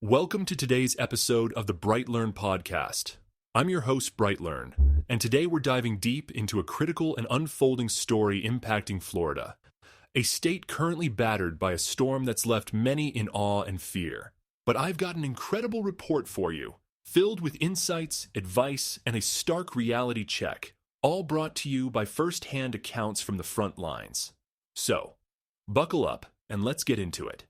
Welcome to today's episode of the BrightLearn podcast. I'm your host, BrightLearn, and today we're diving deep into a critical and unfolding story impacting Florida, a state currently battered by a storm that's left many in awe and fear. But I've got an incredible report for you, filled with insights, advice, and a stark reality check, all brought to you by first-hand accounts from the front lines. So, buckle up and let's get into it.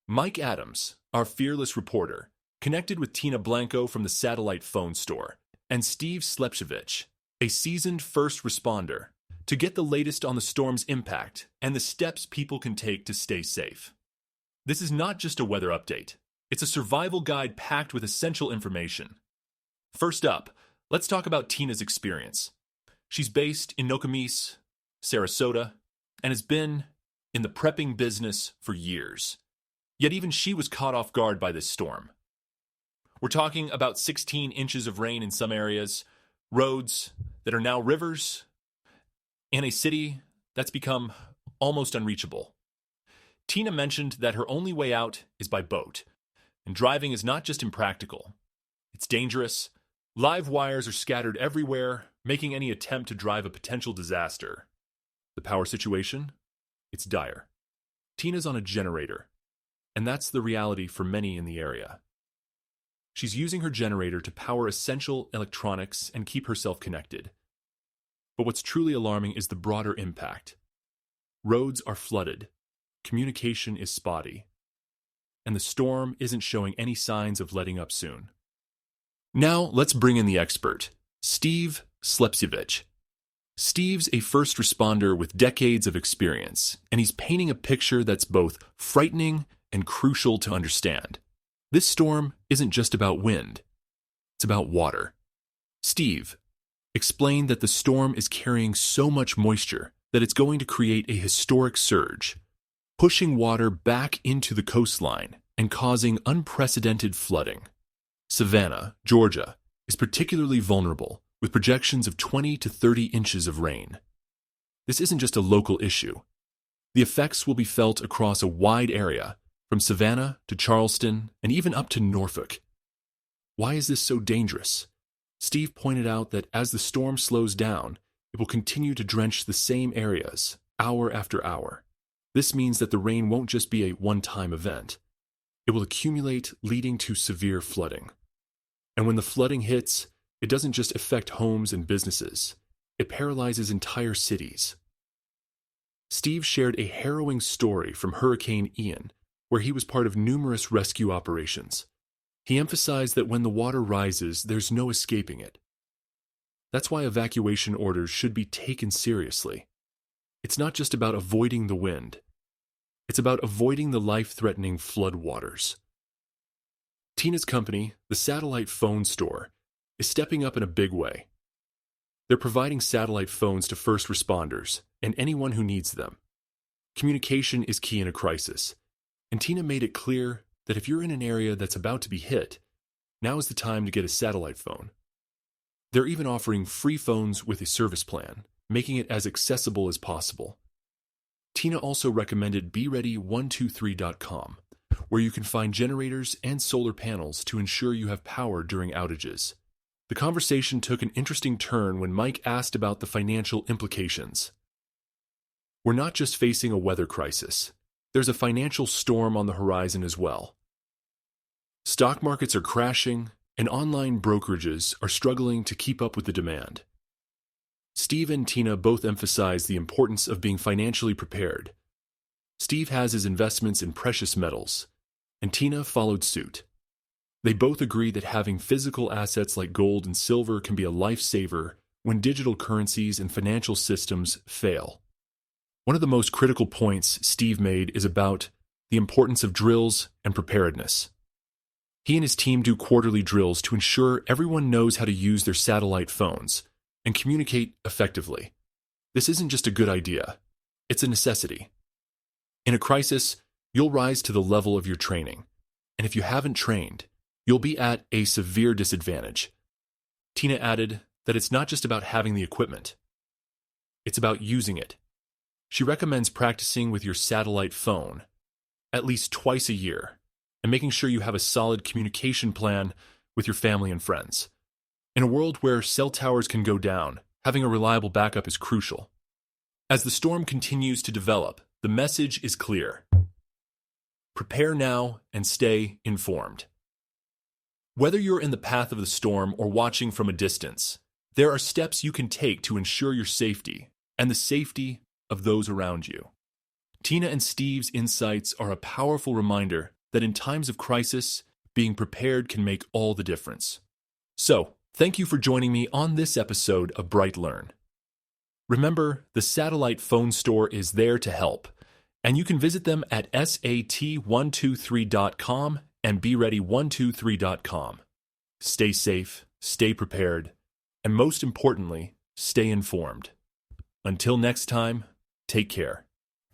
Mike Adams, our fearless reporter, connected with Tina Blanco from the satellite phone store, and Steve Slepcevic, a seasoned first responder, to get the latest on the storm's impact and the steps people can take to stay safe. This is not just a weather update. It's a survival guide packed with essential information. First up, let's talk about Tina's experience. She's based in Nokomis, Sarasota, and has been in the prepping business for years. Yet even she was caught off guard by this storm. We're talking about 16 inches of rain in some areas, roads that are now rivers, and a city that's become almost unreachable. Tina mentioned that her only way out is by boat, and driving is not just impractical. It's dangerous. Live wires are scattered everywhere, making any attempt to drive a potential disaster. The power situation? It's dire. Tina's on a generator, and that's the reality for many in the area. She's using her generator to power essential electronics and keep herself connected. But what's truly alarming is the broader impact. Roads are flooded, communication is spotty, and the storm isn't showing any signs of letting up soon. Now, let's bring in the expert, Steve Slepcevic. Steve's a first responder with decades of experience, and he's painting a picture that's both frightening and crucial to understand. This storm isn't just about wind, it's about water. Steve explained that the storm is carrying so much moisture that it's going to create a historic surge, pushing water back into the coastline and causing unprecedented flooding. Savannah, Georgia, is particularly vulnerable, with projections of 20 to 30 inches of rain. This isn't just a local issue. The effects will be felt across a wide area, from Savannah to Charleston and even up to Norfolk. Why is this so dangerous? Steve pointed out that as the storm slows down, it will continue to drench the same areas, hour after hour. This means that the rain won't just be a one-time event. It will accumulate, leading to severe flooding. And when the flooding hits, it doesn't just affect homes and businesses. It paralyzes entire cities. Steve shared a harrowing story from Hurricane Ian, where he was part of numerous rescue operations. He emphasized that when the water rises, there's no escaping it. That's why evacuation orders should be taken seriously. It's not just about avoiding the wind. It's about avoiding the life-threatening floodwaters. Tina's company, the satellite phone store, is stepping up in a big way. They're providing satellite phones to first responders and anyone who needs them. Communication is key in a crisis, and Tina made it clear that if you're in an area that's about to be hit, now is the time to get a satellite phone. They're even offering free phones with a service plan, making it as accessible as possible. Tina also recommended BeReady123.com, where you can find generators and solar panels to ensure you have power during outages. The conversation took an interesting turn when Mike asked about the financial implications. We're not just facing a weather crisis. There's a financial storm on the horizon as well. Stock markets are crashing, and online brokerages are struggling to keep up with the demand. Steve and Tina both emphasize the importance of being financially prepared. Steve has his investments in precious metals, and Tina followed suit. They both agree that having physical assets like gold and silver can be a lifesaver when digital currencies and financial systems fail. One of the most critical points Steve made is about the importance of drills and preparedness. He and his team do quarterly drills to ensure everyone knows how to use their satellite phones and communicate effectively. This isn't just a good idea, it's a necessity. In a crisis, you'll rise to the level of your training, and if you haven't trained, you'll be at a severe disadvantage. Tina added that it's not just about having the equipment, it's about using it. She recommends practicing with your satellite phone at least twice a year and making sure you have a solid communication plan with your family and friends. In a world where cell towers can go down, having a reliable backup is crucial. As the storm continues to develop, the message is clear. Prepare now and stay informed. Whether you're in the path of the storm or watching from a distance, there are steps you can take to ensure your safety and the safety of those around you. Tina and Steve's insights are a powerful reminder that in times of crisis, being prepared can make all the difference. So, thank you for joining me on this episode of BrightLearn. Remember, the satellite phone store is there to help, and you can visit them at sat123.com and beready123.com. Stay safe, stay prepared, and most importantly, stay informed. Until next time, take care.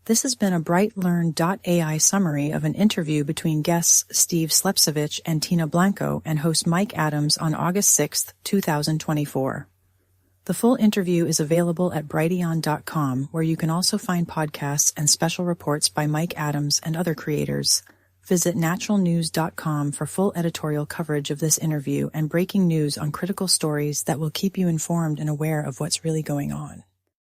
This has been a BrightLearn.ai summary of an interview between guests Steve Slepcevic and Tina Blanco and host Mike Adams on August 6, 2024. The full interview is available at Brighteon.com, where you can also find podcasts and special reports by Mike Adams and other creators. Visit naturalnews.com for full editorial coverage of this interview and breaking news on critical stories that will keep you informed and aware of what's really going on.